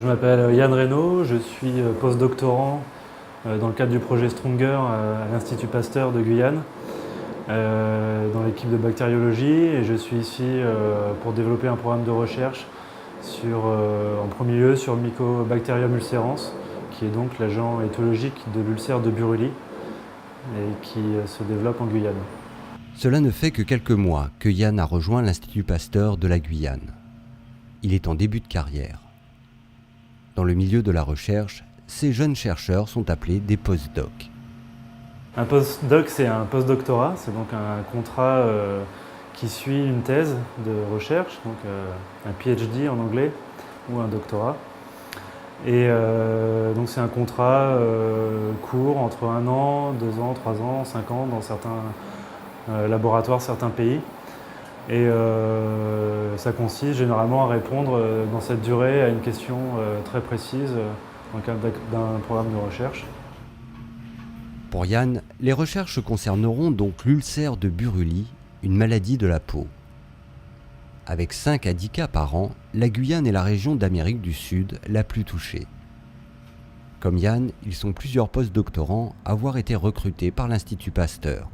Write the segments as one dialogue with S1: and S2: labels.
S1: Je m'appelle Yann Reynaud, je suis postdoctorant dans le cadre du projet Stronger à l'Institut Pasteur de Guyane, dans l'équipe de bactériologie, et je suis ici pour développer un programme de recherche en premier lieu sur le Mycobacterium ulcerans, qui est donc l'agent éthologique de l'ulcère de Buruli et qui se développe en Guyane.
S2: Cela ne fait que quelques mois que Yann a rejoint l'Institut Pasteur de la Guyane. Il est en début de carrière. Dans le milieu de la recherche, ces jeunes chercheurs sont appelés des postdocs.
S1: Un postdoc, c'est un postdoctorat, c'est donc un contrat qui suit une thèse de recherche, donc un PhD en anglais ou un doctorat. Et donc c'est un contrat court, entre 1 an, 2 ans, 3 ans, 5 ans dans certains laboratoires, certains pays. Et ça consiste généralement à répondre dans cette durée à une question très précise dans le cadre d'un programme de recherche.
S2: Pour Yann, les recherches concerneront donc l'ulcère de Buruli, une maladie de la peau. Avec 5 à 10 cas par an, la Guyane est la région d'Amérique du Sud la plus touchée. Comme Yann, ils sont plusieurs postdoctorants à avoir été recrutés par l'Institut Pasteur.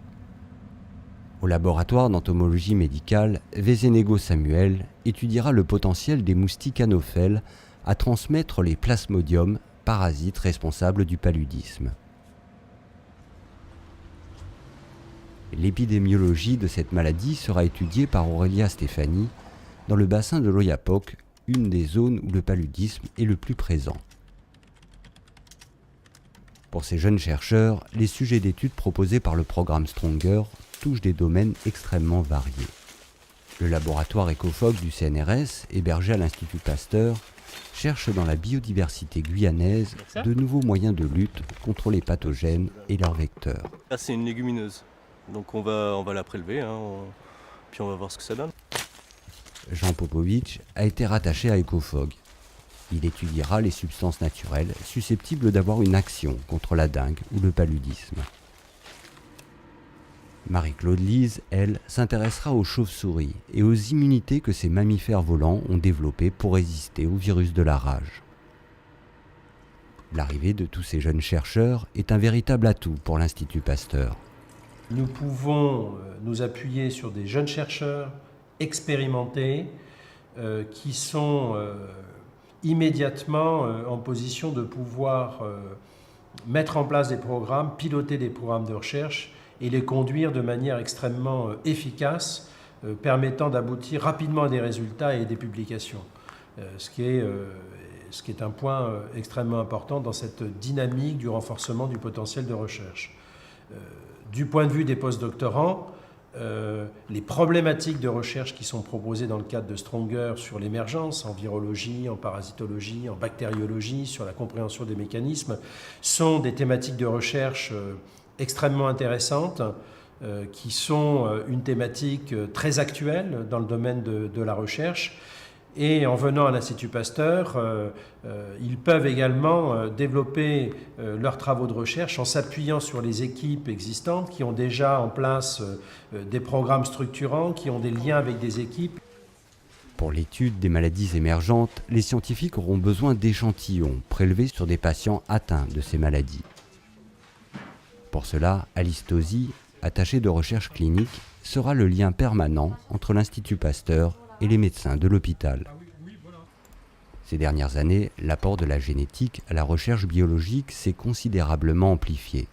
S2: Au laboratoire d'entomologie médicale, Vézénégo Samuel étudiera le potentiel des moustiques anophèles à transmettre les plasmodiums, parasites responsables du paludisme. L'épidémiologie de cette maladie sera étudiée par Aurélia Stéphanie dans le bassin de l'Oyapock, une des zones où le paludisme est le plus présent. Pour ces jeunes chercheurs, les sujets d'études proposés par le programme Stronger touchent des domaines extrêmement variés. Le laboratoire Ecofog du CNRS, hébergé à l'Institut Pasteur, cherche dans la biodiversité guyanaise de nouveaux moyens de lutte contre les pathogènes et leurs vecteurs.
S3: Là, c'est une légumineuse, donc on va la prélever, puis on va voir ce que ça donne.
S2: Jean Popovic a été rattaché à Ecofog. Il étudiera les substances naturelles susceptibles d'avoir une action contre la dengue ou le paludisme. Marie-Claude Lise, elle, s'intéressera aux chauves-souris et aux immunités que ces mammifères volants ont développées pour résister au virus de la rage. L'arrivée de tous ces jeunes chercheurs est un véritable atout pour l'Institut Pasteur.
S4: Nous pouvons nous appuyer sur des jeunes chercheurs expérimentés qui sont immédiatement en position de pouvoir mettre en place des programmes, piloter des programmes de recherche et les conduire de manière extrêmement efficace, permettant d'aboutir rapidement à des résultats et des publications. Ce qui est un point extrêmement important dans cette dynamique du renforcement du potentiel de recherche. Du point de vue des postdoctorants, les problématiques de recherche qui sont proposées dans le cadre de Stronger sur l'émergence, en virologie, en parasitologie, en bactériologie, sur la compréhension des mécanismes, sont des thématiques de recherche extrêmement intéressantes, qui sont une thématique très actuelle dans le domaine de la recherche. Et en venant à l'Institut Pasteur, ils peuvent également développer leurs travaux de recherche en s'appuyant sur les équipes existantes qui ont déjà en place des programmes structurants, qui ont des liens avec des équipes.
S2: Pour l'étude des maladies émergentes, les scientifiques auront besoin d'échantillons prélevés sur des patients atteints de ces maladies. Pour cela, Alice Tosi, attachée de recherche clinique, sera le lien permanent entre l'Institut Pasteur et les médecins de l'hôpital. Ces dernières années, l'apport de la génétique à la recherche biologique s'est considérablement amplifié.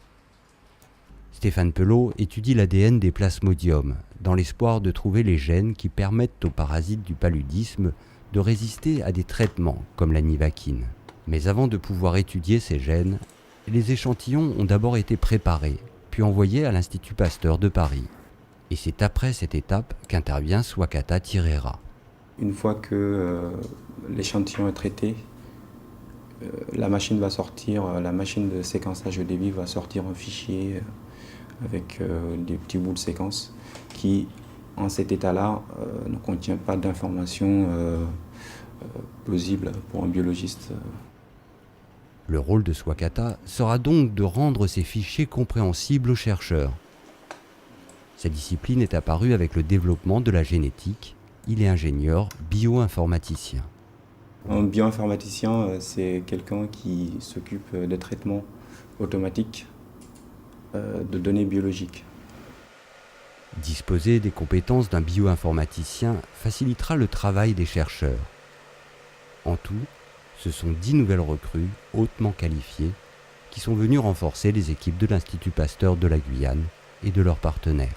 S2: Stéphane Pelot étudie l'ADN des plasmodiums dans l'espoir de trouver les gènes qui permettent aux parasites du paludisme de résister à des traitements comme la nivaquine. Mais avant de pouvoir étudier ces gènes, les échantillons ont d'abord été préparés, puis envoyés à l'Institut Pasteur de Paris. Et c'est après cette étape qu'intervient Swakata Tirera.
S5: Une fois que l'échantillon est traité, la machine va sortir, la machine de séquençage de débit va sortir un fichier avec des petits bouts de séquence qui, en cet état-là, ne contient pas d'informations plausibles pour un biologiste.
S2: Le rôle de Swakata sera donc de rendre ces fichiers compréhensibles aux chercheurs. Cette discipline est apparue avec le développement de la génétique. Il est ingénieur bioinformaticien.
S5: Un bioinformaticien, c'est quelqu'un qui s'occupe des traitements automatiques de données biologiques.
S2: Disposer des compétences d'un bioinformaticien facilitera le travail des chercheurs. En tout, ce sont 10 nouvelles recrues hautement qualifiées qui sont venues renforcer les équipes de l'Institut Pasteur de la Guyane et de leurs partenaires.